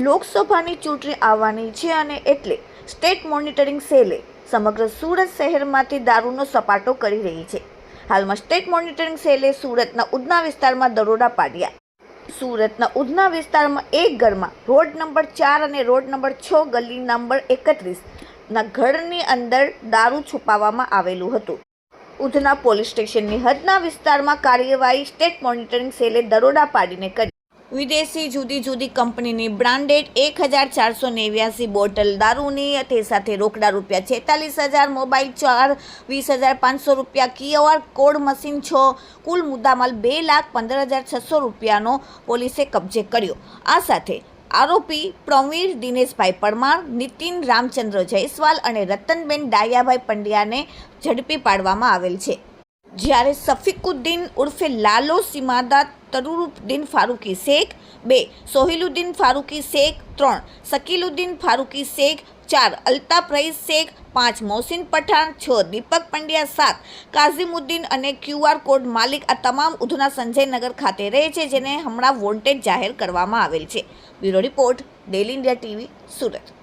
લોકસભાની ચૂંટણી આવવાની છે અને એટલે સ્ટેટ મોનિટરિંગ સેલે સમગ્ર સુરત શહેરમાંથી દારૂનો સપાટો કરી રહી છે. હાલમાં સ્ટેટ મોનિટરિંગ સેલે સુરતના ઉધના વિસ્તારમાં દરોડા પાડ્યા. સુરતના ઉધના વિસ્તારમાં એક ઘરમાં રોડ નંબર 4 અને રોડ નંબર 6 ગલી નંબર 31 ના ઘરની અંદર દારૂ છુપાવવામાં આવેલું હતું. ઉધના પોલીસ સ્ટેશનની હદના વિસ્તારમાં કાર્યવાહી સ્ટેટ મોનિટરિંગ સેલે દરોડા પાડીને કરી. વિદેશી જુદી જુદી કંપનીની બ્રાન્ડેડ 1489 બોટલ દારૂની, તે સાથે રોકડા ₹46,000, મોબાઈલ 4, 20,500 QR કોડ મશીન 6, કુલ મુદ્દામાલ ₹2,15,600નો પોલીસે કબજે કર્યો. આ સાથે આરોપી પ્રવીર દિનેશભાઈ પરમાર, નીતિન રામચંદ્ર જયસ્વાલ અને રતનબેન ડાયાભાઈ પંડ્યાને ઝડપી પાડવામાં આવેલ છે. જ્યારે સફીકુદ્દીન ઉર્ફે લાલો સિમાદા, તરુરુદ્દીન ફારૂકી શેખ 2, સોહિલુદ્દીન ફારૂકી શેખ 3, શકીલુદ્દીન ફારૂકી શેખ 4, અલ્તાફ રઈસ શેખ 5, મોહસિન પઠાણ 6, દીપક પંડ્યા 7, કાઝીમુદ્દીન અને QR કોડ માલિક આ તમામ ઉધના સંજયનગર ખાતે રહે છે, જેને હમણાં વોન્ટેડ જાહેર કરવામાં આવેલ છે. Bureau report, daily India TV, Surat.